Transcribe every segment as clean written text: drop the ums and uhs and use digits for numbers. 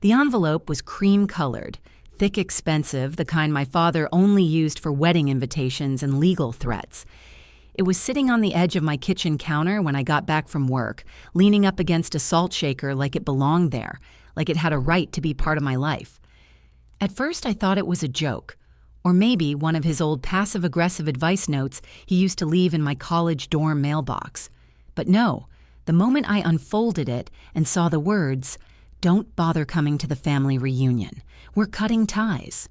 The envelope was cream-colored, thick, expensive, the kind my father only used for wedding invitations and legal threats. It was sitting on the edge of my kitchen counter when I got back from work, leaning up against a salt shaker like it belonged there, like it had a right to be part of my life. At first I thought it was a joke, or maybe one of his old passive-aggressive advice notes he used to leave in my college dorm mailbox. But no, the moment I unfolded it and saw the words, "Don't bother coming to the family reunion. We're cutting ties."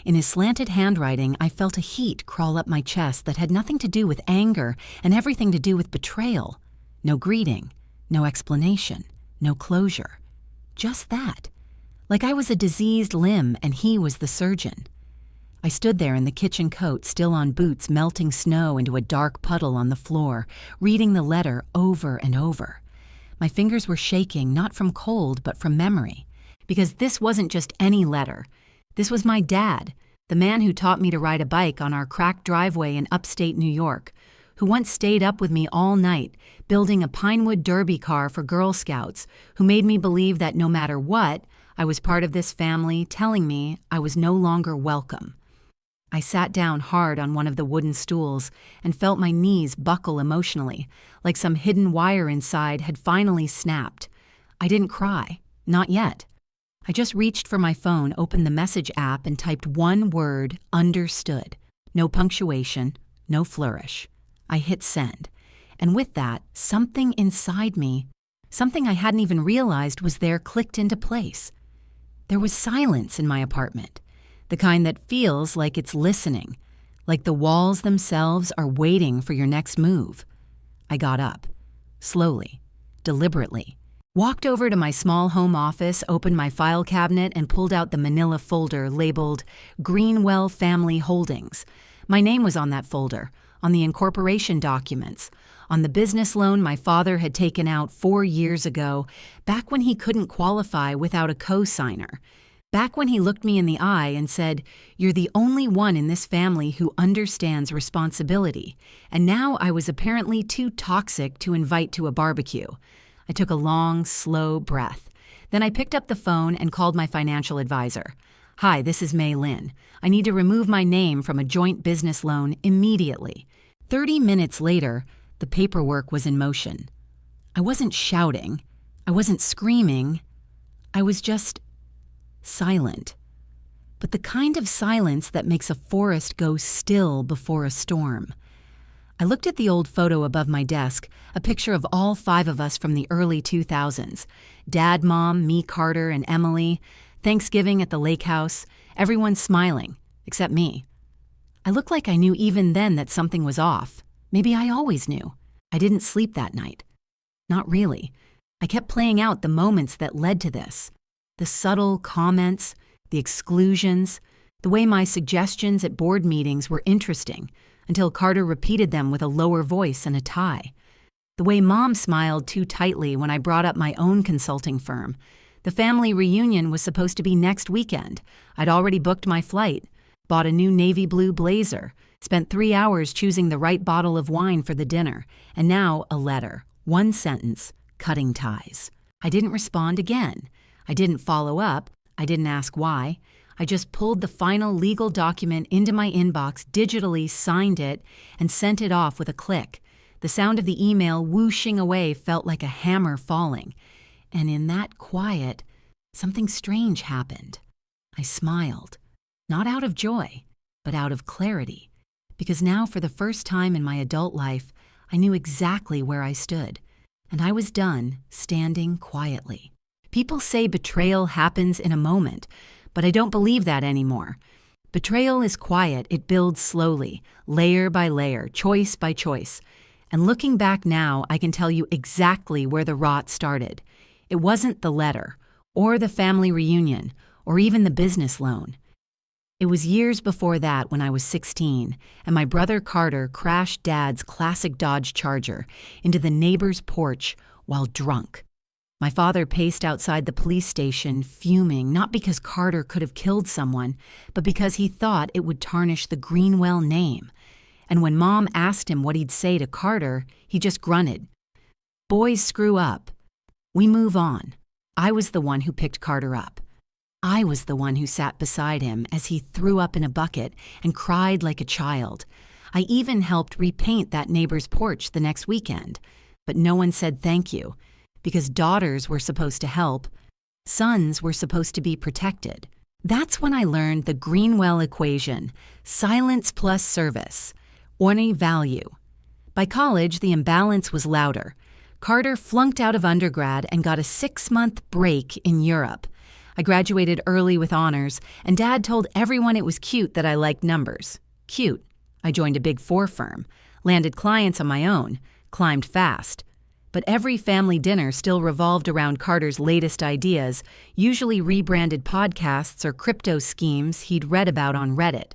In his slanted handwriting, I felt a heat crawl up my chest that had nothing to do with anger and everything to do with betrayal. No greeting, no explanation, no closure. Just that. Like I was a diseased limb and he was the surgeon. I stood there in the kitchen coat, still on boots, melting snow into a dark puddle on the floor, reading the letter over and over. My fingers were shaking, not from cold, but from memory. Because this wasn't just any letter. This was my dad, the man who taught me to ride a bike on our cracked driveway in upstate New York, who once stayed up with me all night, building a Pinewood Derby car for Girl Scouts, who made me believe that no matter what, I was part of this family, telling me I was no longer welcome. I sat down hard on one of the wooden stools and felt my knees buckle emotionally, like some hidden wire inside had finally snapped. I didn't cry, not yet. I just reached for my phone, opened the message app, and typed one word, understood. No punctuation, no flourish. I hit send. And with that, something inside me, something I hadn't even realized was there, clicked into place. There was silence in my apartment. The kind that feels like it's listening, like the walls themselves are waiting for your next move. I got up, slowly, deliberately, walked over to my small home office, opened my file cabinet, and pulled out the manila folder labeled Greenwell Family Holdings. My name was on that folder, on the incorporation documents, on the business loan my father had taken out 4 years ago, back when he couldn't qualify without a co-signer. Back when he looked me in the eye and said, "You're the only one in this family who understands responsibility," and now I was apparently too toxic to invite to a barbecue. I took a long, slow breath. Then I picked up the phone and called my financial advisor. "Hi, this is May Lynn. I need to remove my name from a joint business loan immediately." 30 minutes later, the paperwork was in motion. I wasn't shouting. I wasn't screaming. I was just silent, but the kind of silence that makes a forest go still before a storm. I looked at the old photo above my desk, a picture of all 5 of us from the early 2000s. Dad, Mom, me, Carter, and Emily. Thanksgiving at the lake house. Everyone smiling, except me. I looked like I knew even then that something was off. Maybe I always knew. I didn't sleep that night. Not really. I kept playing out the moments that led to this. The subtle comments, the exclusions, the way my suggestions at board meetings were interesting, until Carter repeated them with a lower voice and a tie. The way Mom smiled too tightly when I brought up my own consulting firm. The family reunion was supposed to be next weekend. I'd already booked my flight, bought a new navy blue blazer, spent 3 hours choosing the right bottle of wine for the dinner, and now a letter, 1 sentence, cutting ties. I didn't respond again. I didn't follow up. I didn't ask why. I just pulled the final legal document into my inbox, digitally signed it, and sent it off with a click. The sound of the email whooshing away felt like a hammer falling. And in that quiet, something strange happened. I smiled, not out of joy, but out of clarity, because now for the first time in my adult life, I knew exactly where I stood, and I was done standing quietly. People say betrayal happens in a moment, but I don't believe that anymore. Betrayal is quiet. It builds slowly, layer by layer, choice by choice. And looking back now, I can tell you exactly where the rot started. It wasn't the letter, or the family reunion, or even the business loan. It was years before that when I was 16, and my brother Carter crashed Dad's classic Dodge Charger into the neighbor's porch while drunk. My father paced outside the police station, fuming, not because Carter could have killed someone, but because he thought it would tarnish the Greenwell name. And when Mom asked him what he'd say to Carter, he just grunted. Boys screw up. We move on. I was the one who picked Carter up. I was the one who sat beside him as he threw up in a bucket and cried like a child. I even helped repaint that neighbor's porch the next weekend. But no one said thank you, because daughters were supposed to help, sons were supposed to be protected. That's when I learned the Greenwell equation: silence plus service, orne value. By college, the imbalance was louder. Carter flunked out of undergrad and got a 6-month break in Europe. I graduated early with honors, and Dad told everyone it was cute that I liked numbers. Cute. I joined a Big Four firm, landed clients on my own, climbed fast. But every family dinner still revolved around Carter's latest ideas, usually rebranded podcasts or crypto schemes he'd read about on Reddit.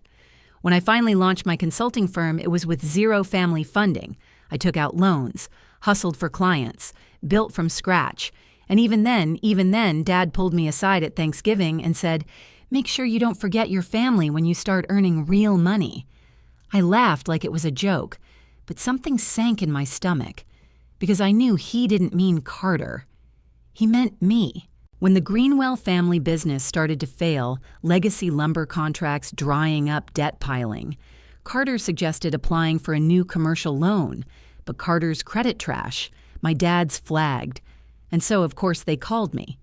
When I finally launched my consulting firm, it was with zero family funding. I took out loans, hustled for clients, built from scratch. And even then, Dad pulled me aside at Thanksgiving and said, "Make sure you don't forget your family when you start earning real money." I laughed like it was a joke, but something sank in my stomach, because I knew he didn't mean Carter. He meant me. When the Greenwell family business started to fail, legacy lumber contracts drying up, debt piling, Carter suggested applying for a new commercial loan, but Carter's credit trash, my dad's flagged. And so, of course, they called me.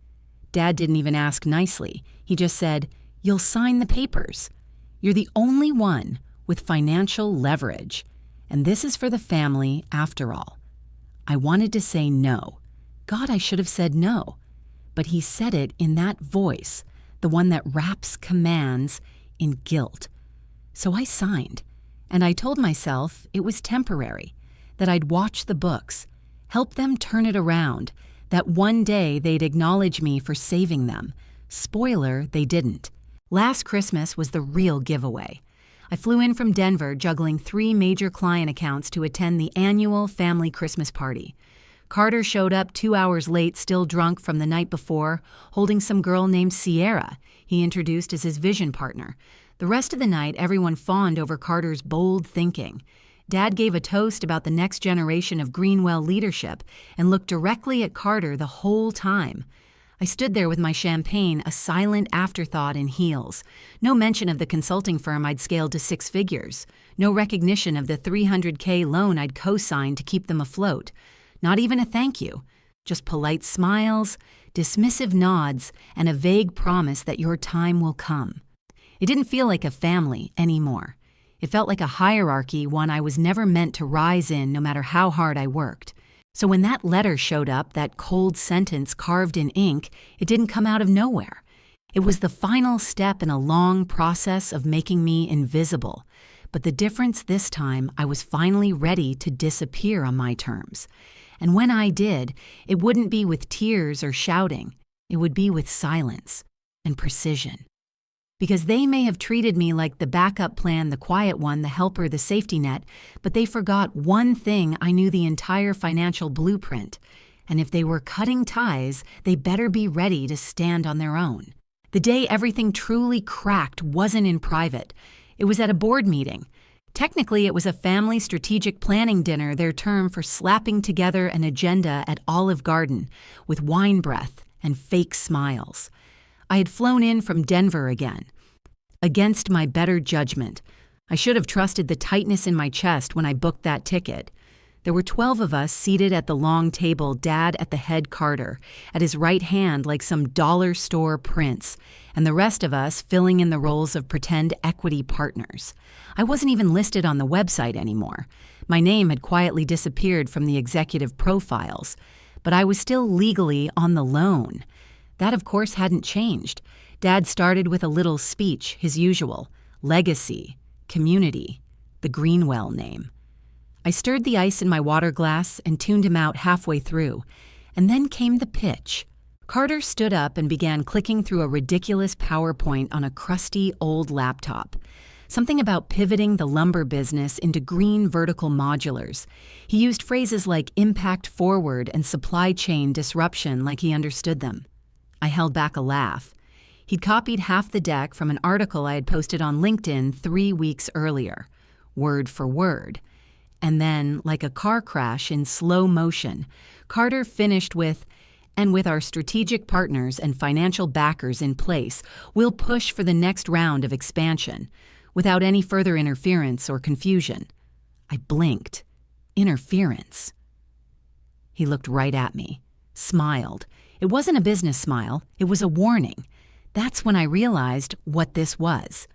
Dad didn't even ask nicely. He just said, "You'll sign the papers. You're the only one with financial leverage. And this is for the family after all." I wanted to say no. God, I should have said no. But he said it in that voice, the one that wraps commands in guilt. So I signed, and I told myself it was temporary, that I'd watch the books, help them turn it around, that one day they'd acknowledge me for saving them. Spoiler, they didn't. Last Christmas was the real giveaway. I flew in from Denver juggling 3 major client accounts to attend the annual family Christmas party. Carter showed up 2 hours late, still drunk from the night before, holding some girl named Sierra he introduced as his vision partner. The rest of the night, everyone fawned over Carter's bold thinking. Dad gave a toast about the next generation of Greenwell leadership and looked directly at Carter the whole time. I stood there with my champagne, a silent afterthought in heels. No mention of the consulting firm I'd scaled to 6 figures. No recognition of the $300K loan I'd co-signed to keep them afloat. Not even a thank you. Just polite smiles, dismissive nods, and a vague promise that your time will come. It didn't feel like a family anymore. It felt like a hierarchy, one I was never meant to rise in no matter how hard I worked. So when that letter showed up, that cold sentence carved in ink, it didn't come out of nowhere. It was the final step in a long process of making me invisible. But the difference this time, I was finally ready to disappear on my terms. And when I did, it wouldn't be with tears or shouting. It would be with silence and precision. Because they may have treated me like the backup plan, the quiet one, the helper, the safety net, but they forgot one thing: I knew the entire financial blueprint. And if they were cutting ties, they better be ready to stand on their own. The day everything truly cracked wasn't in private. It was at a board meeting. Technically, it was a family strategic planning dinner, their term for slapping together an agenda at Olive Garden with wine breath and fake smiles. I had flown in from Denver again. Against my better judgment, I should have trusted the tightness in my chest when I booked that ticket. There were 12 of us seated at the long table, Dad at the head, Carter, at his right hand like some dollar store prince, and the rest of us filling in the roles of pretend equity partners. I wasn't even listed on the website anymore. My name had quietly disappeared from the executive profiles, but I was still legally on the loan. That, of course, hadn't changed. Dad started with a little speech, his usual: legacy, community, the Greenwell name. I stirred the ice in my water glass and tuned him out halfway through. And then came the pitch. Carter stood up and began clicking through a ridiculous PowerPoint on a crusty old laptop. Something about pivoting the lumber business into green vertical modulars. He used phrases like impact forward and supply chain disruption like he understood them. I held back a laugh. He'd copied half the deck from an article I had posted on LinkedIn 3 weeks earlier, word for word. And then, like a car crash in slow motion, Carter finished with, And with our strategic partners and financial backers in place, we'll push for the next round of expansion, without any further interference or confusion. I blinked. Interference. He looked right at me, smiled. It wasn't a business smile, it was a warning. That's when I realized what this was.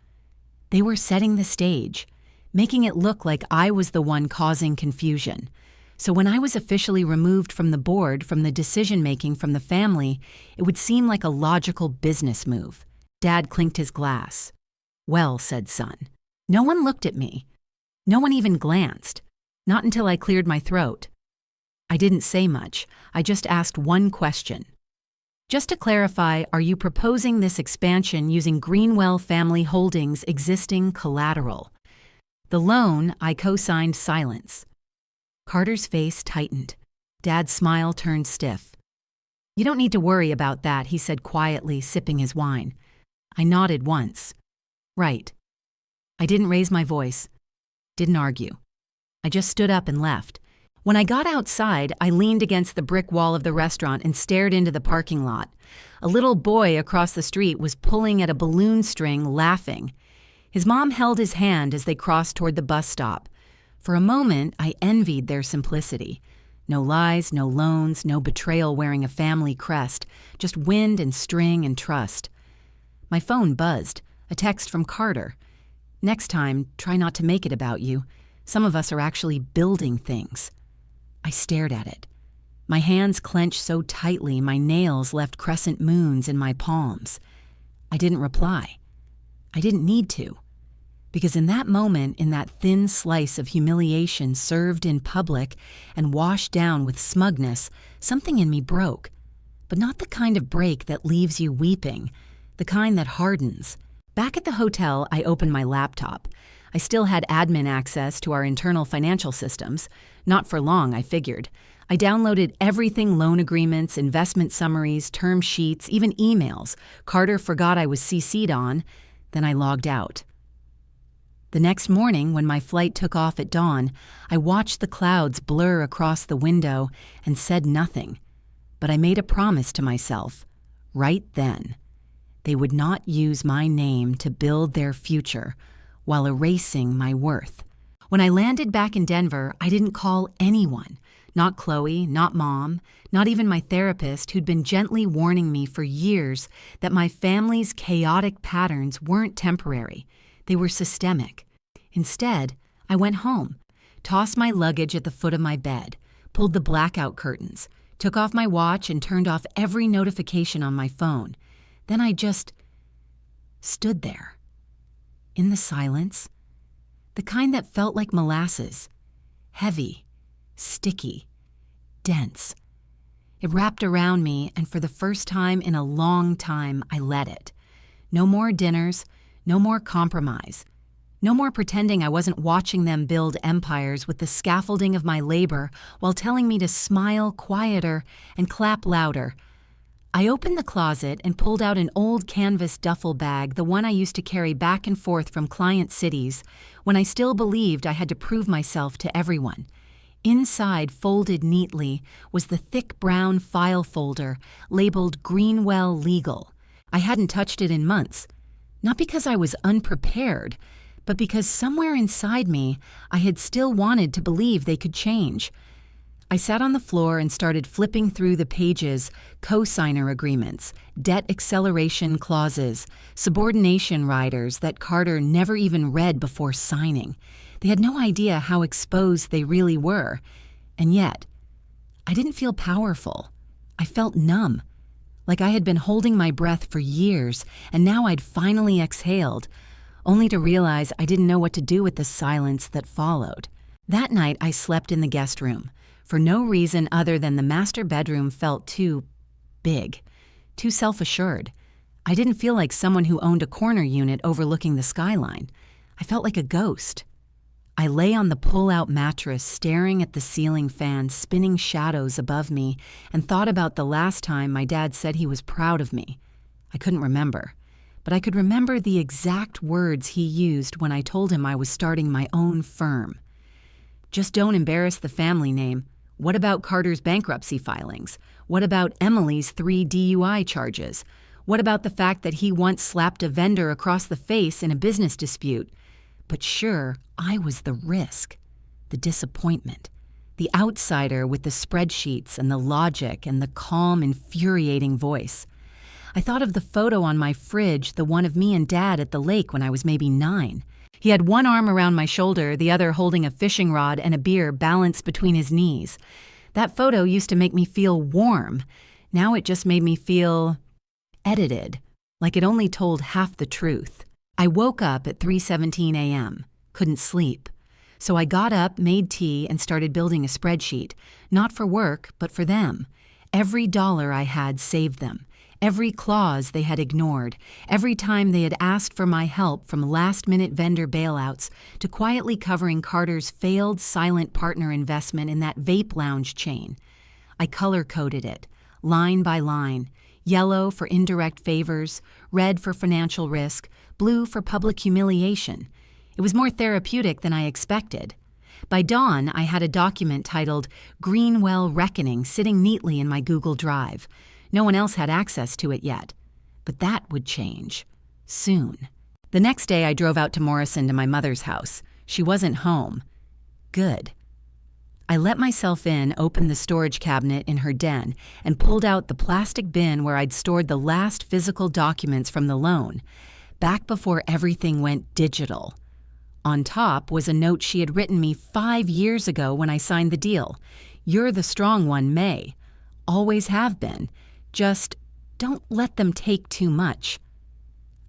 They were setting the stage, making it look like I was the one causing confusion. So when I was officially removed from the board, from the decision-making from the family, it would seem like a logical business move. Dad clinked his glass. "Well," said son. No one looked at me. No one even glanced. Not until I cleared my throat. I didn't say much. I just asked one question. "Just to clarify, are you proposing this expansion using Greenwell Family Holdings' existing collateral?" The loan, I co-signed silence. Carter's face tightened. Dad's smile turned stiff. "You don't need to worry about that," he said quietly, sipping his wine. I nodded once. "Right." I didn't raise my voice. Didn't argue. I just stood up and left. When I got outside, I leaned against the brick wall of the restaurant and stared into the parking lot. A little boy across the street was pulling at a balloon string, laughing. His mom held his hand as they crossed toward the bus stop. For a moment, I envied their simplicity. No lies, no loans, no betrayal wearing a family crest, just wind and string and trust. My phone buzzed, a text from Carter. "Next time, try not to make it about you. Some of us are actually building things." I stared at it. My hands clenched so tightly my nails left crescent moons in my palms. I didn't reply. I didn't need to. Because in that moment, in that thin slice of humiliation served in public and washed down with smugness, something in me broke. But not the kind of break that leaves you weeping, the kind that hardens. Back at the hotel, I opened my laptop. I still had admin access to our internal financial systems. Not for long, I figured. I downloaded everything: loan agreements, investment summaries, term sheets, even emails Carter forgot I was CC'd on. Then I logged out. The next morning, when my flight took off at dawn, I watched the clouds blur across the window and said nothing. But I made a promise to myself, right then. They would not use my name to build their future while erasing my worth. When I landed back in Denver, I didn't call anyone. Not Chloe, not Mom, not even my therapist, who'd been gently warning me for years that my family's chaotic patterns weren't temporary. They were systemic. Instead, I went home, tossed my luggage at the foot of my bed, pulled the blackout curtains, took off my watch and turned off every notification on my phone. Then I just stood there. In the silence, the kind that felt like molasses, heavy, sticky, dense. It wrapped around me, and for the first time in a long time, I let it. No more dinners, no more compromise, no more pretending I wasn't watching them build empires with the scaffolding of my labor while telling me to smile quieter and clap louder. I opened the closet and pulled out an old canvas duffel bag, the one I used to carry back and forth from client cities, when I still believed I had to prove myself to everyone. Inside, folded neatly, was the thick brown file folder labeled Greenwell Legal. I hadn't touched it in months, not because I was unprepared, but because somewhere inside me I had still wanted to believe they could change. I sat on the floor and started flipping through the pages: co-signer agreements, debt acceleration clauses, subordination riders that Carter never even read before signing. They had no idea how exposed they really were. And yet, I didn't feel powerful. I felt numb, like I had been holding my breath for years, and now I'd finally exhaled, only to realize I didn't know what to do with the silence that followed. That night, I slept in the guest room, for no reason other than the master bedroom felt too big, too self-assured. I didn't feel like someone who owned a corner unit overlooking the skyline. I felt like a ghost. I lay on the pull-out mattress, staring at the ceiling fan spinning shadows above me, and thought about the last time my dad said he was proud of me. I couldn't remember, but I could remember the exact words he used when I told him I was starting my own firm. "Just don't embarrass the family name. What about Carter's bankruptcy filings? What about Emily's 3 DUI charges? What about the fact that he once slapped a vendor across the face in a business dispute? But sure, I was the risk, the disappointment, the outsider with the spreadsheets and the logic and the calm, infuriating voice. I thought of the photo on my fridge, the one of me and Dad at the lake when I was maybe 9. He had one arm around my shoulder, the other holding a fishing rod and a beer balanced between his knees. That photo used to make me feel warm. Now it just made me feel edited, like it only told half the truth. I woke up at 3:17 a.m., couldn't sleep. So I got up, made tea, and started building a spreadsheet, not for work, but for them. Every dollar I had saved them. Every clause they had ignored, every time they had asked for my help, from last-minute vendor bailouts to quietly covering Carter's failed silent partner investment in that vape lounge chain. I color-coded it, line by line, yellow for indirect favors, red for financial risk, blue for public humiliation. It was more therapeutic than I expected. By dawn, I had a document titled Greenwell Reckoning sitting neatly in my Google Drive. No one else had access to it yet. But that would change. Soon. The next day, I drove out to Morrison to my mother's house. She wasn't home. Good. I let myself in, opened the storage cabinet in her den, and pulled out the plastic bin where I'd stored the last physical documents from the loan, back before everything went digital. On top was a note she had written me 5 years ago when I signed the deal. "You're the strong one, May. Always have been. Just don't let them take too much."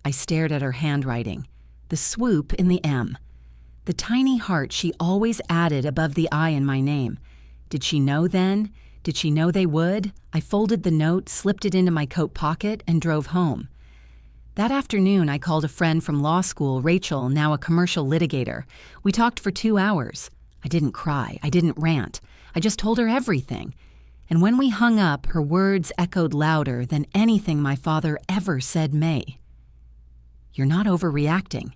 I stared at her handwriting, the swoop in the M, the tiny heart she always added above the I in my name. Did she know then? Did she know they would? I folded the note, slipped it into my coat pocket, and drove home. That afternoon, I called a friend from law school, Rachel, now a commercial litigator. We talked for 2 hours. I didn't cry. I didn't rant. I just told her everything. And when we hung up, her words echoed louder than anything my father ever said. May, you're not overreacting.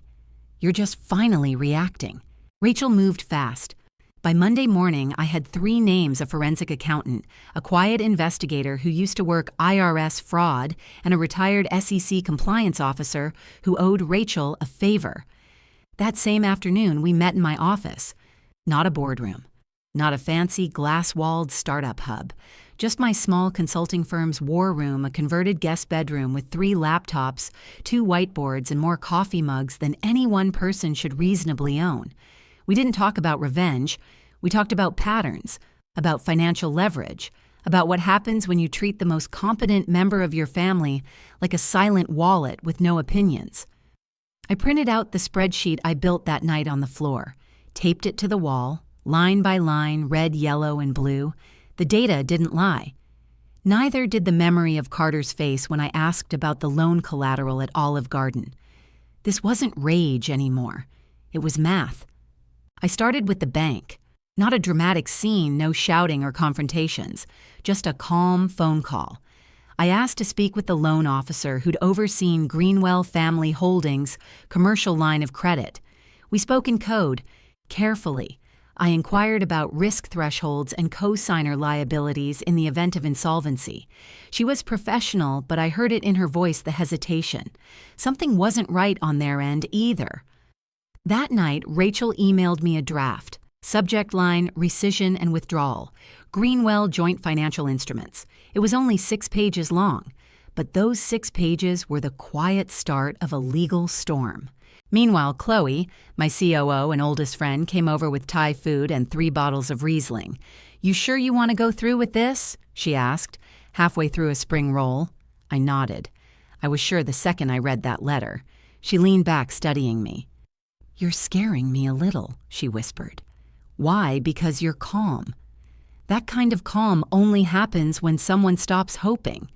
You're just finally reacting. Rachel moved fast. By Monday morning, I had 3 names: a forensic accountant, a quiet investigator who used to work IRS fraud, and a retired SEC compliance officer who owed Rachel a favor. That same afternoon, we met in my office. Not a boardroom. Not a fancy glass-walled startup hub. Just my small consulting firm's war room, a converted guest bedroom with 3 laptops, 2 whiteboards, and more coffee mugs than any one person should reasonably own. We didn't talk about revenge. We talked about patterns, about financial leverage, about what happens when you treat the most competent member of your family like a silent wallet with no opinions. I printed out the spreadsheet I built that night on the floor, taped it to the wall, line by line, red, yellow, and blue. The data didn't lie. Neither did the memory of Carter's face when I asked about the loan collateral at Olive Garden. This wasn't rage anymore. It was math. I started with the bank. Not a dramatic scene, no shouting or confrontations, just a calm phone call. I asked to speak with the loan officer who'd overseen Greenwell Family Holdings' commercial line of credit. We spoke in code, carefully. I inquired about risk thresholds and co-signer liabilities in the event of insolvency. She was professional, but I heard it in her voice, the hesitation. Something wasn't right on their end either. That night, Rachel emailed me a draft. Subject line, rescission and withdrawal. Greenwell Joint Financial Instruments. It was only 6 pages long, but those 6 pages were the quiet start of a legal storm. Meanwhile, Chloe, my COO and oldest friend, came over with Thai food and 3 bottles of Riesling. "You sure you want to go through with this?" she asked, halfway through a spring roll. I nodded. I was sure the second I read that letter. She leaned back, studying me. "You're scaring me a little," she whispered. "Why? Because you're calm. That kind of calm only happens when someone stops hoping."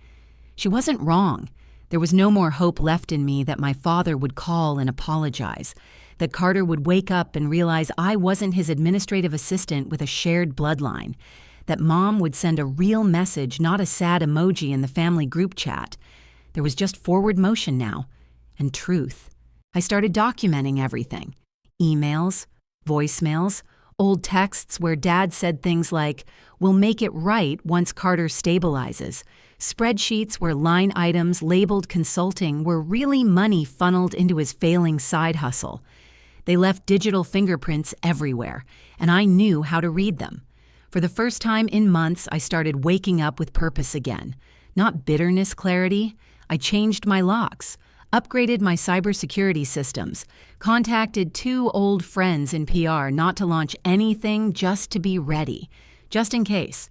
She wasn't wrong. There was no more hope left in me that my father would call and apologize, that Carter would wake up and realize I wasn't his administrative assistant with a shared bloodline, that Mom would send a real message, not a sad emoji in the family group chat. There was just forward motion now, and truth. I started documenting everything. Emails, voicemails, Old texts where Dad said things like, "We'll make it right once Carter stabilizes." Spreadsheets where line items labeled consulting were really money funneled into his failing side hustle. They left digital fingerprints everywhere, and I knew how to read them. For the first time in months, I started waking up with purpose again. Not bitterness clarity. I changed my locks, upgraded my cybersecurity systems, contacted 2 old friends in PR not to launch anything, just to be ready, just in case.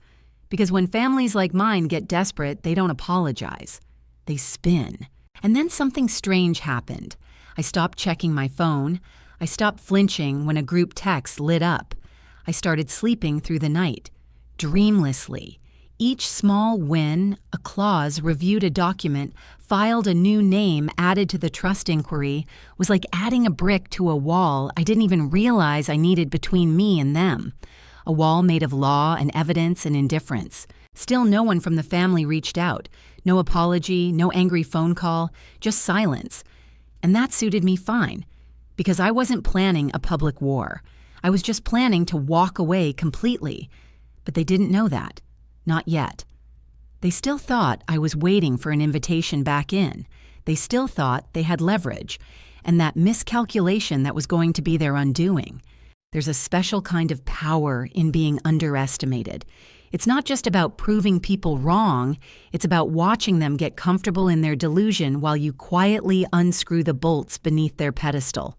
Because when families like mine get desperate, they don't apologize. They spin. And then something strange happened. I stopped checking my phone. I stopped flinching when a group text lit up. I started sleeping through the night, dreamlessly. Each small win, a clause, reviewed a document, filed a new name, added to the trust inquiry, was like adding a brick to a wall I didn't even realize I needed between me and them. A wall made of law and evidence and indifference. Still no one from the family reached out. No apology, no angry phone call, just silence. And that suited me fine, because I wasn't planning a public war. I was just planning to walk away completely. But they didn't know that. Not yet. They still thought I was waiting for an invitation back in. They still thought they had leverage, and that miscalculation that was going to be their undoing. There's a special kind of power in being underestimated. It's not just about proving people wrong, it's about watching them get comfortable in their delusion while you quietly unscrew the bolts beneath their pedestal.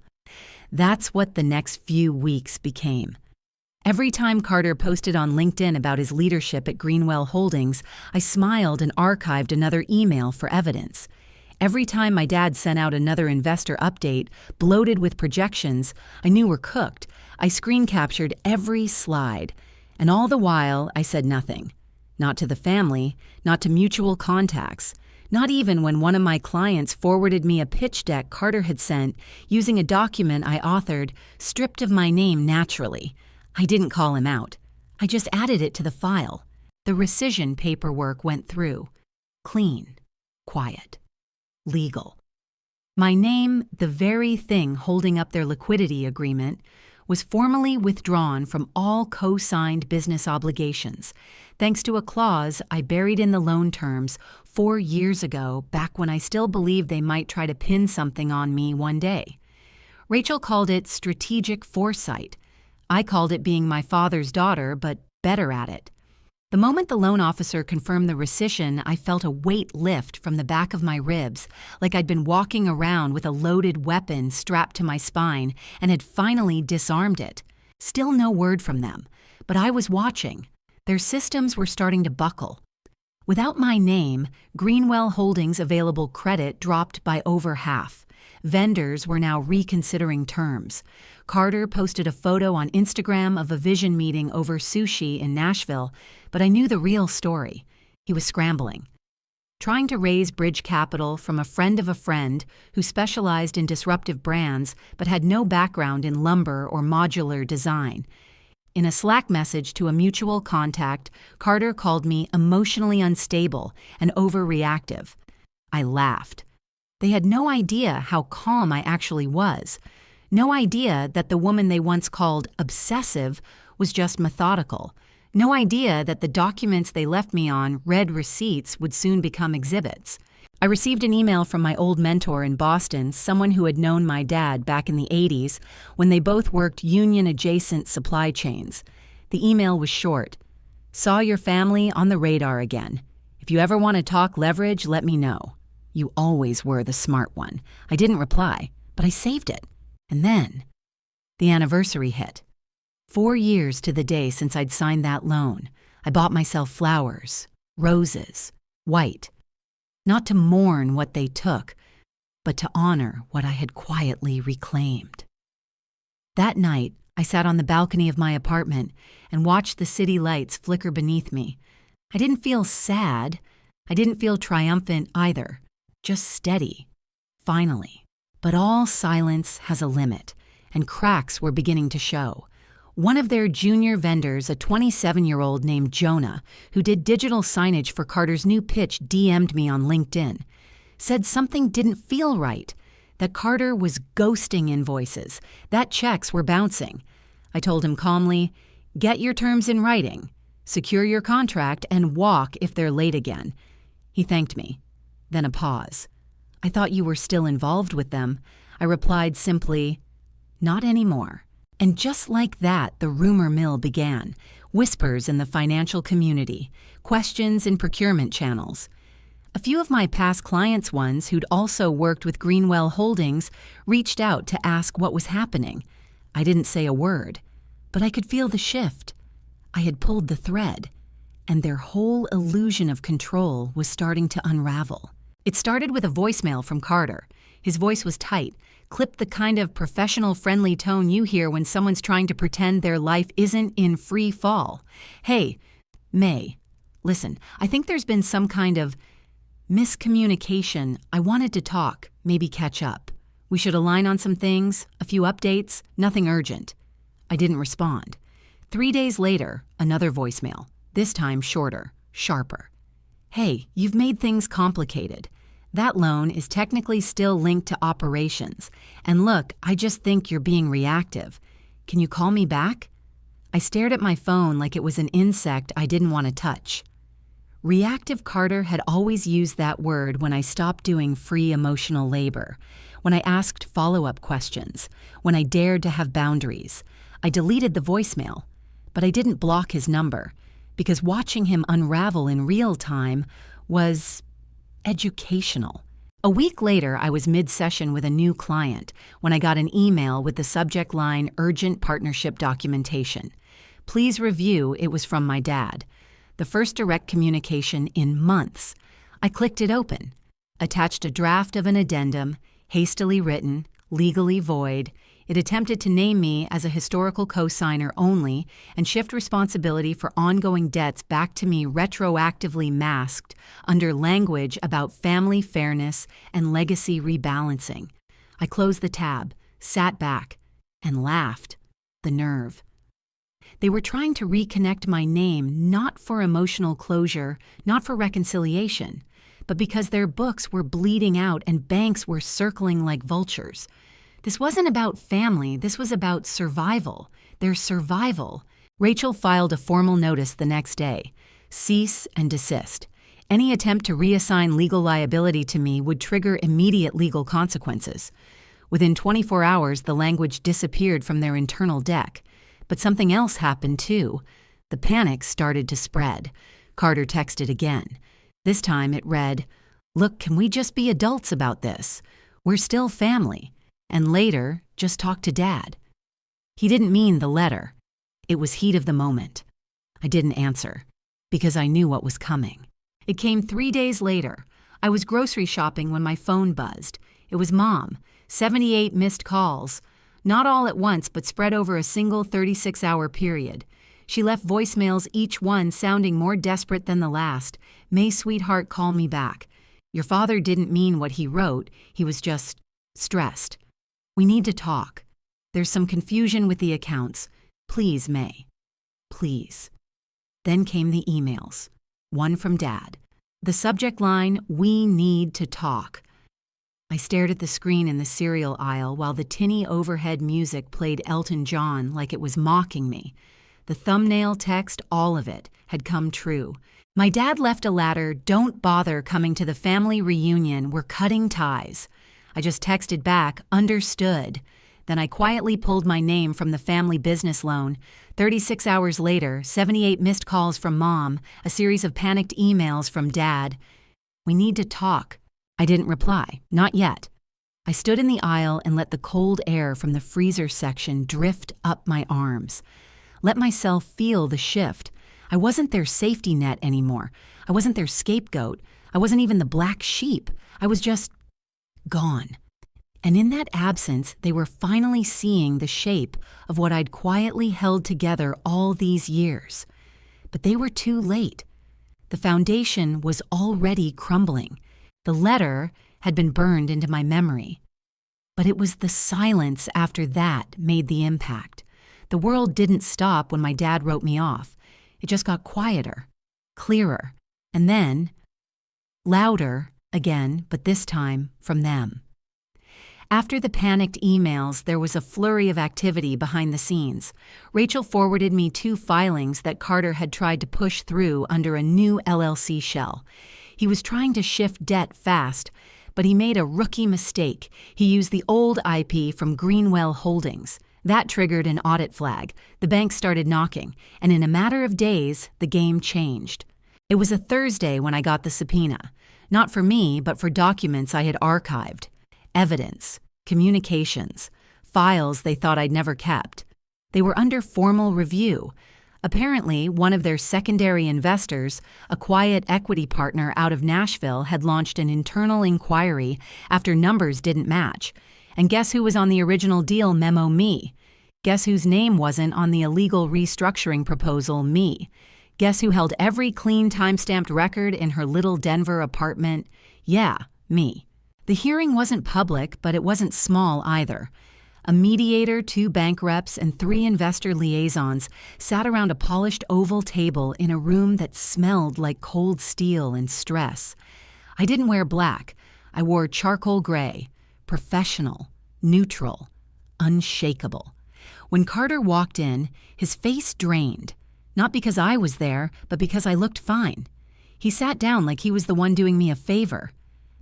That's what the next few weeks became. Every time Carter posted on LinkedIn about his leadership at Greenwell Holdings, I smiled and archived another email for evidence. Every time my dad sent out another investor update, bloated with projections I knew were cooked, I screen captured every slide. And all the while, I said nothing. Not to the family, not to mutual contacts. Not even when one of my clients forwarded me a pitch deck Carter had sent using a document I authored, stripped of my name naturally. I didn't call him out. I just added it to the file. The rescission paperwork went through. Clean, quiet, legal. My name, the very thing holding up their liquidity agreement, was formally withdrawn from all co-signed business obligations, thanks to a clause I buried in the loan terms 4 years ago, back when I still believed they might try to pin something on me one day. Rachel called it strategic foresight. I called it being my father's daughter, but better at it. The moment the loan officer confirmed the rescission, I felt a weight lift from the back of my ribs, like I'd been walking around with a loaded weapon strapped to my spine and had finally disarmed it. Still no word from them, but I was watching. Their systems were starting to buckle. Without my name, Greenwell Holdings' available credit dropped by over half. Vendors were now reconsidering terms. Carter posted a photo on Instagram of a vision meeting over sushi in Nashville, but I knew the real story. He was scrambling. Trying to raise bridge capital from a friend of a friend who specialized in disruptive brands but had no background in lumber or modular design. In a Slack message to a mutual contact, Carter called me emotionally unstable and overreactive. I laughed. They had no idea how calm I actually was. No idea that the woman they once called obsessive was just methodical. No idea that the documents they left me on, red receipts, would soon become exhibits. I received an email from my old mentor in Boston, someone who had known my dad back in the 80s when they both worked union-adjacent supply chains. The email was short. "Saw your family on the radar again. If you ever want to talk leverage, let me know. You always were the smart one." I didn't reply, but I saved it. And then, the anniversary hit. 4 years to the day since I'd signed that loan. I bought myself flowers, roses, white. Not to mourn what they took, but to honor what I had quietly reclaimed. That night, I sat on the balcony of my apartment and watched the city lights flicker beneath me. I didn't feel sad. I didn't feel triumphant either. Just steady. Finally. But all silence has a limit, and cracks were beginning to show. One of their junior vendors, a 27-year-old named Jonah, who did digital signage for Carter's new pitch, DM'd me on LinkedIn. Said something didn't feel right, that Carter was ghosting invoices, that checks were bouncing. I told him calmly, "Get your terms in writing, secure your contract, and walk if they're late again." He thanked me. Then a pause. "I thought you were still involved with them." I replied simply, "Not anymore." And just like that, the rumor mill began. Whispers in the financial community, questions in procurement channels. A few of my past clients, ones who'd also worked with Greenwell Holdings, reached out to ask what was happening. I didn't say a word, but I could feel the shift. I had pulled the thread, and their whole illusion of control was starting to unravel. It started with a voicemail from Carter. His voice was tight, clipped the kind of professional, friendly tone you hear when someone's trying to pretend their life isn't in free fall. "Hey, May, listen, I think there's been some kind of miscommunication. I wanted to talk, maybe catch up. We should align on some things, a few updates, nothing urgent." I didn't respond. 3 days later, another voicemail, this time shorter, sharper. "Hey, you've made things complicated. That loan is technically still linked to operations. And look, I just think you're being reactive. Can you call me back?" I stared at my phone like it was an insect I didn't want to touch. Reactive Carter had always used that word when I stopped doing free emotional labor, when I asked follow-up questions, when I dared to have boundaries. I deleted the voicemail, but I didn't block his number, because watching him unravel in real time was educational. A week later, I was mid-session with a new client when I got an email with the subject line "Urgent Partnership Documentation." Please review. It was from my dad. The first direct communication in months. I clicked it open, attached a draft of an addendum, hastily written, legally void. It attempted to name me as a historical co-signer only and shift responsibility for ongoing debts back to me, retroactively masked under language about family fairness and legacy rebalancing. I closed the tab, sat back, and laughed. The nerve. They were trying to reconnect my name not for emotional closure, not for reconciliation, but because their books were bleeding out and banks were circling like vultures. This wasn't about family, this was about survival. Their survival. Rachel filed a formal notice the next day. Cease and desist. Any attempt to reassign legal liability to me would trigger immediate legal consequences. Within 24 hours, the language disappeared from their internal deck. But something else happened too. The panic started to spread. Carter texted again. This time it read, "Look, can we just be adults about this? We're still family." And later, "Just talk to Dad." He didn't mean the letter. It was heat of the moment. I didn't answer, because I knew what was coming. It came 3 days later. I was grocery shopping when my phone buzzed. It was Mom. 78 missed calls. Not all at once, but spread over a single 36-hour period. She left voicemails, each one sounding more desperate than the last. "May, sweetheart, call me back. Your father didn't mean what he wrote. He was just stressed. We need to talk. There's some confusion with the accounts. Please, May. Please." Then came the emails. One from Dad. The subject line, "We need to talk." I stared at the screen in the cereal aisle while the tinny overhead music played Elton John like it was mocking me. The thumbnail text, all of it, had come true. My dad left a ladder, "Don't bother coming to the family reunion, we're cutting ties." I just texted back, "Understood." Then I quietly pulled my name from the family business loan. 36 hours later, 78 missed calls from Mom, a series of panicked emails from Dad. "We need to talk." I didn't reply, not yet. I stood in the aisle and let the cold air from the freezer section drift up my arms. Let myself feel the shift. I wasn't their safety net anymore. I wasn't their scapegoat. I wasn't even the black sheep. I was just gone. And in that absence, they were finally seeing the shape of what I'd quietly held together all these years. But they were too late. The foundation was already crumbling. The letter had been burned into my memory. But it was the silence after that made the impact. The world didn't stop when my dad wrote me off. It just got quieter, clearer, and then louder again, but this time from them. After the panicked emails, there was a flurry of activity behind the scenes. Rachel forwarded me 2 filings that Carter had tried to push through under a new LLC shell. He was trying to shift debt fast, but he made a rookie mistake. He used the old IP from Greenwell Holdings. That triggered an audit flag. The bank started knocking, and in a matter of days, the game changed. It was a Thursday when I got the subpoena. Not for me, but for documents I had archived. Evidence, communications, files they thought I'd never kept. They were under formal review. Apparently, one of their secondary investors, a quiet equity partner out of Nashville, had launched an internal inquiry after numbers didn't match. And guess who was on the original deal memo? Me. Guess whose name wasn't on the illegal restructuring proposal? Me. Guess who held every clean time-stamped record in her little Denver apartment? Yeah, me. The hearing wasn't public, but it wasn't small either. A mediator, 2 bank reps, and 3 investor liaisons sat around a polished oval table in a room that smelled like cold steel and stress. I didn't wear black. I wore charcoal gray, professional, neutral, unshakable. When Carter walked in, his face drained. Not because I was there, but because I looked fine. He sat down like he was the one doing me a favor.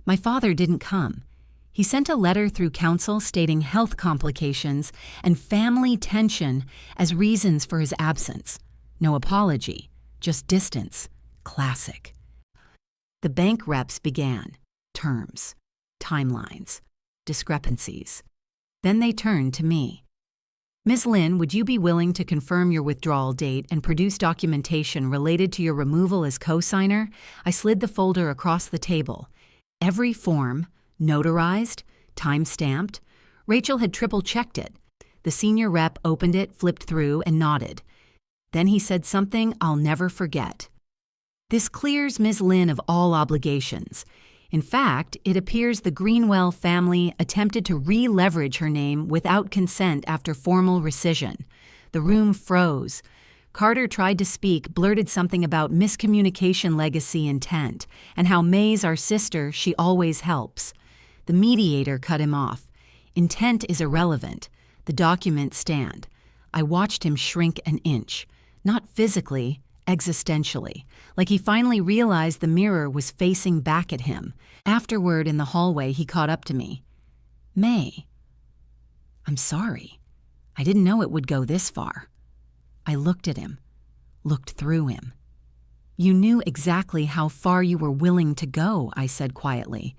My father didn't come. He sent a letter through counsel stating health complications and family tension as reasons for his absence. No apology, just distance. Classic. The bank reps began. Terms, timelines, discrepancies. Then they turned to me. Ms. Lynn, would you be willing to confirm your withdrawal date and produce documentation related to your removal as co-signer? I slid the folder across the table. Every form, notarized, time-stamped. Rachel had triple-checked it. The senior rep opened it, flipped through, and nodded. Then he said something I'll never forget. This clears Ms. Lynn of all obligations. In fact, it appears the Greenwell family attempted to re-leverage her name without consent after formal rescission. The room froze. Carter tried to speak, blurted something about miscommunication legacy intent, and how May's our sister, she always helps. The mediator cut him off. Intent is irrelevant. The documents stand. I watched him shrink an inch. Not physically, existentially. Like he finally realized the mirror was facing back at him. Afterward, in the hallway, he caught up to me. May. I'm sorry. I didn't know it would go this far. I looked at him, looked through him. You knew exactly how far you were willing to go, I said quietly.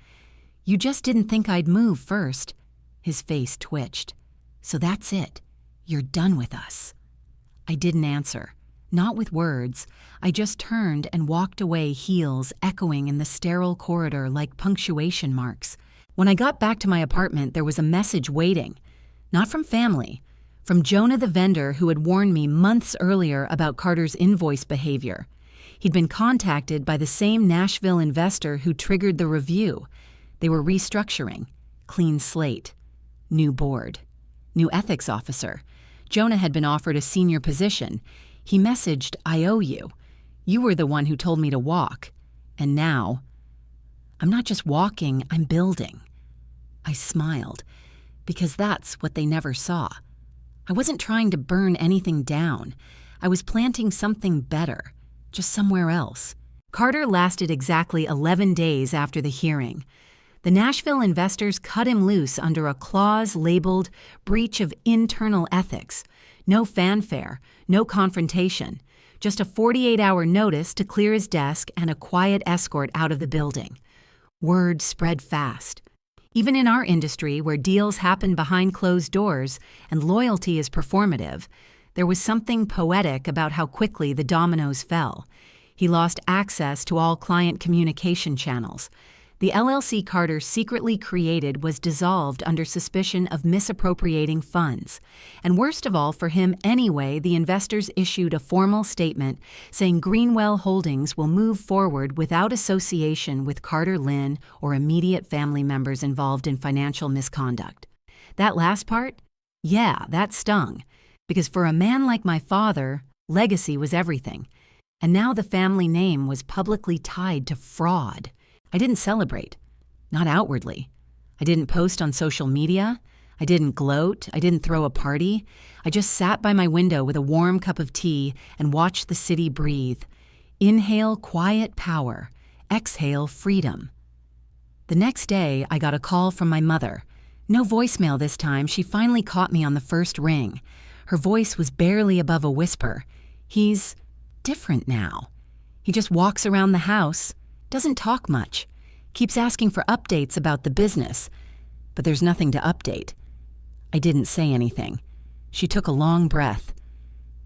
You just didn't think I'd move first. His face twitched. So that's it. You're done with us. I didn't answer. Not with words. I just turned and walked away, heels echoing in the sterile corridor like punctuation marks. When I got back to my apartment, there was a message waiting. Not from family. From Jonah the vendor who had warned me months earlier about Carter's invoice behavior. He'd been contacted by the same Nashville investor who triggered the review. They were restructuring. Clean slate. New board. New ethics officer. Jonah had been offered a senior position. He messaged, I owe you. You were the one who told me to walk. And now, I'm not just walking, I'm building. I smiled, because that's what they never saw. I wasn't trying to burn anything down. I was planting something better, just somewhere else. Carter lasted exactly 11 days after the hearing. The Nashville investors cut him loose under a clause labeled breach of internal ethics. No fanfare, no confrontation, just a 48-hour notice to clear his desk and a quiet escort out of the building. Word spread fast. Even in our industry, where deals happen behind closed doors and loyalty is performative, there was something poetic about how quickly the dominoes fell. He lost access to all client communication channels. The LLC Carter secretly created was dissolved under suspicion of misappropriating funds. And worst of all for him anyway, the investors issued a formal statement saying Greenwell Holdings will move forward without association with Carter Lynn or immediate family members involved in financial misconduct. That last part? Yeah, that stung. Because for a man like my father, legacy was everything. And now the family name was publicly tied to fraud. I didn't celebrate. Not outwardly. I didn't post on social media. I didn't gloat. I didn't throw a party. I just sat by my window with a warm cup of tea and watched the city breathe. Inhale quiet power. Exhale freedom. The next day, I got a call from my mother. No voicemail this time. She finally caught me on the first ring. Her voice was barely above a whisper. He's different now. He just walks around the house, doesn't talk much, keeps asking for updates about the business, but there's nothing to update. I didn't say anything. She took a long breath.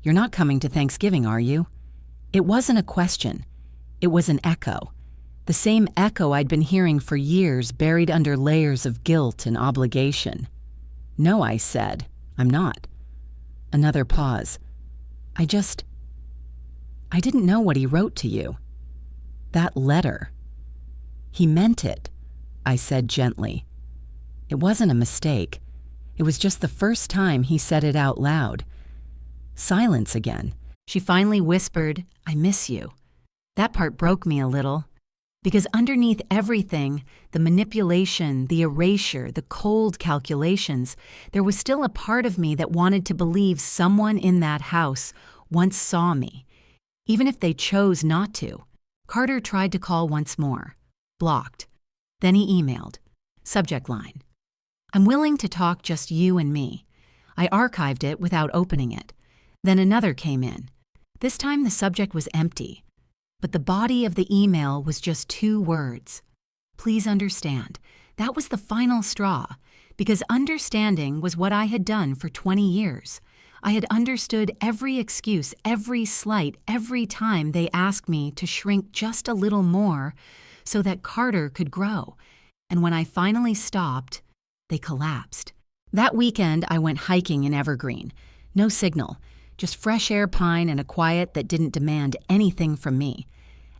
"You're not coming to Thanksgiving, are you?" It wasn't a question. It was an echo. The same echo I'd been hearing for years, buried under layers of guilt and obligation. "No," I said. "I'm not." Another pause. I didn't know what he wrote to you. That letter. He meant it, I said gently. It wasn't a mistake. It was just the first time he said it out loud. Silence again. She finally whispered, "I miss you." That part broke me a little. Because underneath everything, the manipulation, the erasure, the cold calculations, there was still a part of me that wanted to believe someone in that house once saw me. Even if they chose not to. Carter tried to call once more. Blocked. Then he emailed. Subject line. "I'm willing to talk just you and me." I archived it without opening it. Then another came in. This time the subject was empty. But the body of the email was just 2 words. Please understand. That was the final straw, because understanding was what I had done for 20 years. I had understood every excuse, every slight, every time they asked me to shrink just a little more so that Carter could grow. And when I finally stopped, they collapsed. That weekend, I went hiking in Evergreen. No signal. Just fresh air pine and a quiet that didn't demand anything from me.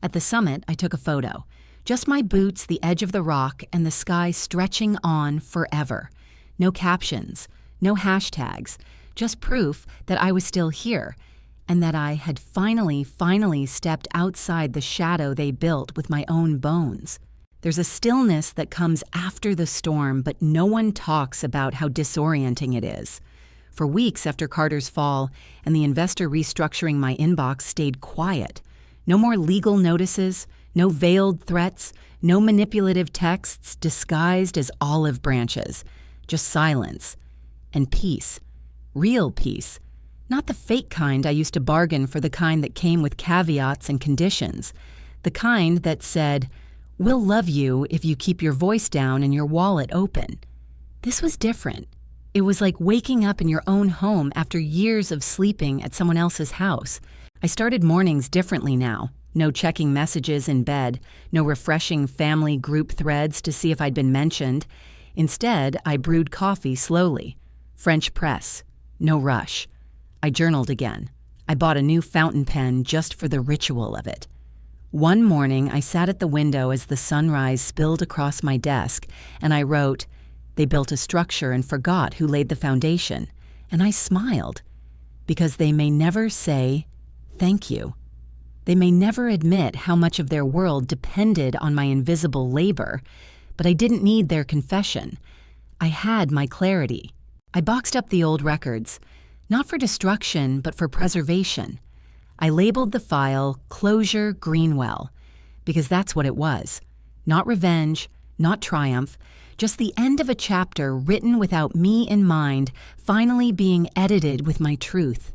At the summit, I took a photo. Just my boots, the edge of the rock, and the sky stretching on forever. No captions, no hashtags, just proof that I was still here, and that I had finally stepped outside the shadow they built with my own bones. There's a stillness that comes after the storm, but no one talks about how disorienting it is. For weeks after Carter's fall and the investor restructuring my inbox stayed quiet. No more legal notices, no veiled threats, no manipulative texts disguised as olive branches. Just silence. And peace. Real peace. Not the fake kind I used to bargain for, the kind that came with caveats and conditions. The kind that said, "We'll love you if you keep your voice down and your wallet open." This was different. It was like waking up in your own home after years of sleeping at someone else's house. I started mornings differently now. No checking messages in bed, no refreshing family group threads to see if I'd been mentioned. Instead, I brewed coffee slowly. French press. No rush. I journaled again. I bought a new fountain pen just for the ritual of it. One morning, I sat at the window as the sunrise spilled across my desk, and I wrote, "They built a structure and forgot who laid the foundation." And I smiled, because they may never say, "Thank you." They may never admit how much of their world depended on my invisible labor, but I didn't need their confession. I had my clarity. I boxed up the old records, not for destruction, but for preservation. I labeled the file Closure Greenwell, because that's what it was. Not revenge, not triumph, just the end of a chapter written without me in mind, finally being edited with my truth.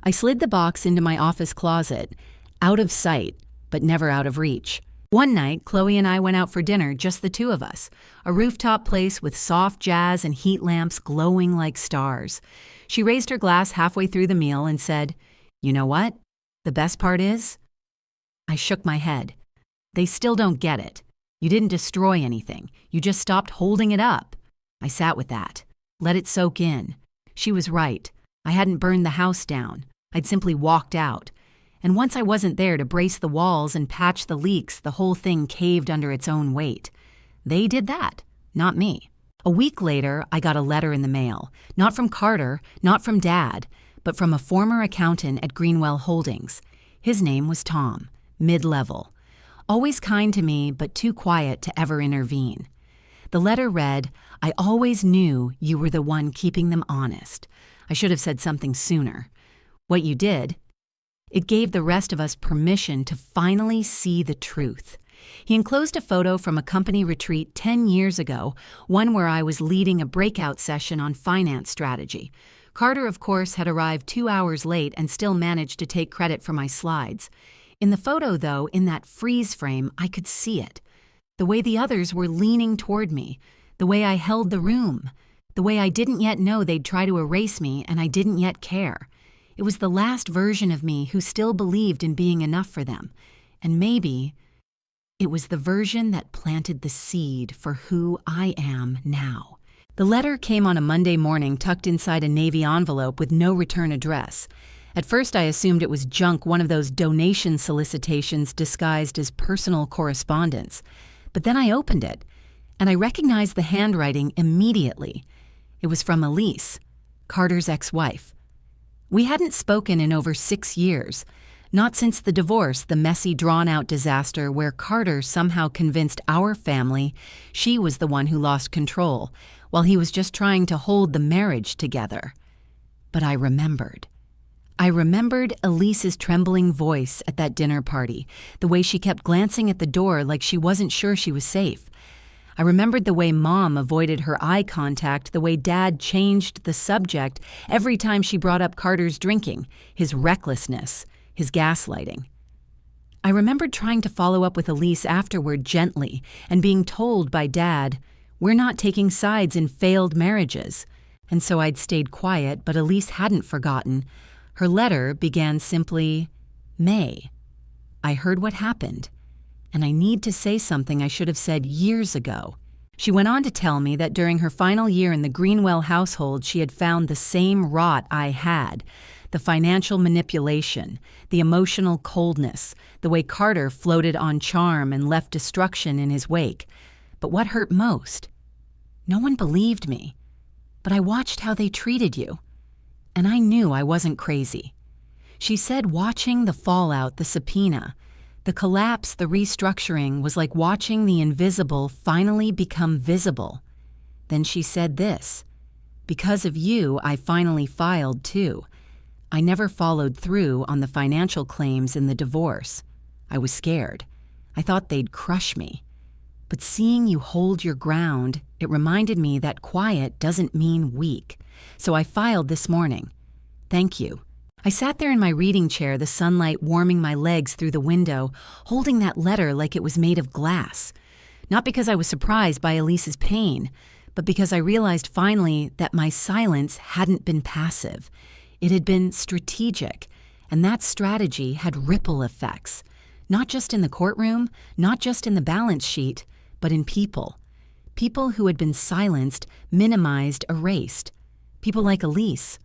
I slid the box into my office closet, out of sight, but never out of reach. One night, Chloe and I went out for dinner, just the 2 of us, a rooftop place with soft jazz and heat lamps glowing like stars. She raised her glass halfway through the meal and said, "You know what? The best part is?" I shook my head. "They still don't get it. You didn't destroy anything. You just stopped holding it up." I sat with that. Let it soak in. She was right. I hadn't burned the house down. I'd simply walked out. And once I wasn't there to brace the walls and patch the leaks, the whole thing caved under its own weight. They did that, not me. A week later, I got a letter in the mail. Not from Carter, not from Dad, but from a former accountant at Greenwell Holdings. His name was Tom, mid-level. Always kind to me, but too quiet to ever intervene. The letter read, "I always knew you were the one keeping them honest." I should have said something sooner. What you did, it gave the rest of us permission to finally see the truth. He enclosed a photo from a company retreat 10 years ago, one where I was leading a breakout session on finance strategy. Carter, of course, had arrived 2 hours late and still managed to take credit for my slides. In the photo, though, in that freeze frame, I could see it. The way the others were leaning toward me, the way I held the room, the way I didn't yet know they'd try to erase me and I didn't yet care. It was the last version of me who still believed in being enough for them. And maybe it was the version that planted the seed for who I am now. The letter came on a Monday morning tucked inside a navy envelope with no return address. At first I assumed it was junk, one of those donation solicitations disguised as personal correspondence. But then I opened it, and I recognized the handwriting immediately. It was from Elise, Carter's ex-wife. We hadn't spoken in over 6 years, not since the divorce, the messy, drawn-out disaster where Carter somehow convinced our family she was the one who lost control, while he was just trying to hold the marriage together. But I remembered. I remembered Elise's trembling voice at that dinner party, the way she kept glancing at the door like she wasn't sure she was safe. I remembered the way Mom avoided her eye contact, the way Dad changed the subject every time she brought up Carter's drinking, his recklessness, his gaslighting. I remembered trying to follow up with Elise afterward gently and being told by Dad, "We're not taking sides in failed marriages." And so I'd stayed quiet, but Elise hadn't forgotten. Her letter began simply, "May. I heard what happened, and I need to say something I should have said years ago." She went on to tell me that during her final year in the Greenwell household, she had found the same rot I had, the financial manipulation, the emotional coldness, the way Carter floated on charm and left destruction in his wake. But what hurt most? No one believed me, but I watched how they treated you. And I knew I wasn't crazy. She said watching the fallout, the subpoena, the collapse, the restructuring was like watching the invisible finally become visible. Then she said this, "Because of you, I finally filed too. I never followed through on the financial claims in the divorce. I was scared. I thought they'd crush me. But seeing you hold your ground, it reminded me that quiet doesn't mean weak. So I filed this morning. Thank you." I sat there in my reading chair, the sunlight warming my legs through the window, holding that letter like it was made of glass. Not because I was surprised by Elise's pain, but because I realized finally that my silence hadn't been passive. It had been strategic, and that strategy had ripple effects. Not just in the courtroom, not just in the balance sheet, but in people. People who had been silenced, minimized, erased. People like Elise.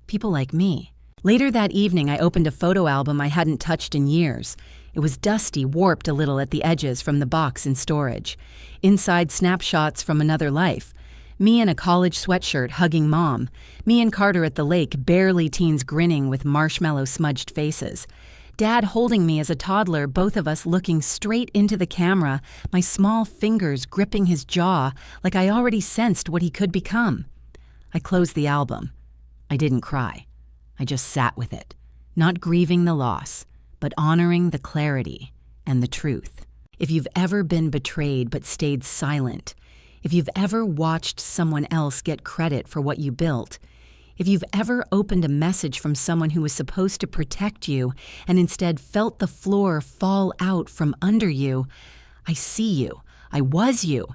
People like me. Later that evening, I opened a photo album I hadn't touched in years. It was dusty, warped a little at the edges from the box in storage. Inside, snapshots from another life. Me in a college sweatshirt hugging Mom. Me and Carter at the lake, barely teens grinning with marshmallow-smudged faces. Dad holding me as a toddler, both of us looking straight into the camera, my small fingers gripping his jaw like I already sensed what he could become. I closed the album. I didn't cry. I just sat with it, not grieving the loss, but honoring the clarity and the truth. If you've ever been betrayed but stayed silent, if you've ever watched someone else get credit for what you built, if you've ever opened a message from someone who was supposed to protect you and instead felt the floor fall out from under you, I see you. I was you.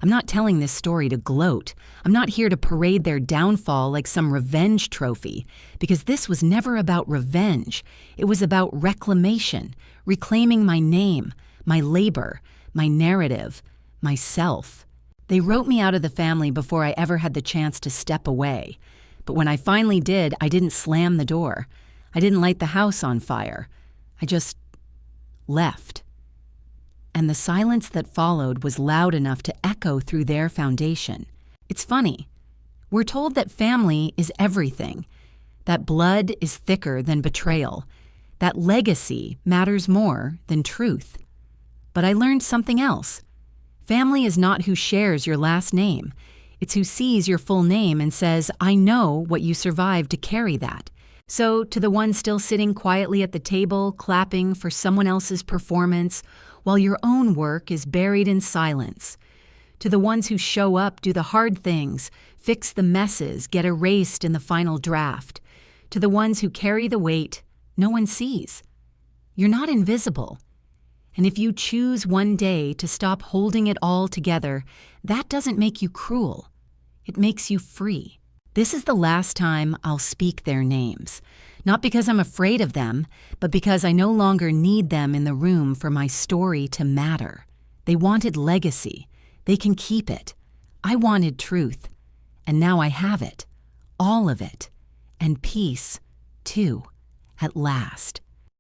I'm not telling this story to gloat. I'm not here to parade their downfall like some revenge trophy, because this was never about revenge. It was about reclamation, reclaiming my name, my labor, my narrative, myself. They wrote me out of the family before I ever had the chance to step away. But when I finally did, I didn't slam the door. I didn't light the house on fire. I just left. And the silence that followed was loud enough to echo through their foundation. It's funny. We're told that family is everything, that blood is thicker than betrayal, that legacy matters more than truth. But I learned something else. Family is not who shares your last name. It's who sees your full name and says, I know what you survived to carry that. So, to the ones still sitting quietly at the table, clapping for someone else's performance, while your own work is buried in silence. To the ones who show up, do the hard things, fix the messes, get erased in the final draft. To the ones who carry the weight no one sees. You're not invisible. And if you choose one day to stop holding it all together, that doesn't make you cruel. It makes you free. This is the last time I'll speak their names. Not because I'm afraid of them, but because I no longer need them in the room for my story to matter. They wanted legacy. They can keep it. I wanted truth. And now I have it. All of it. And peace, too, at last.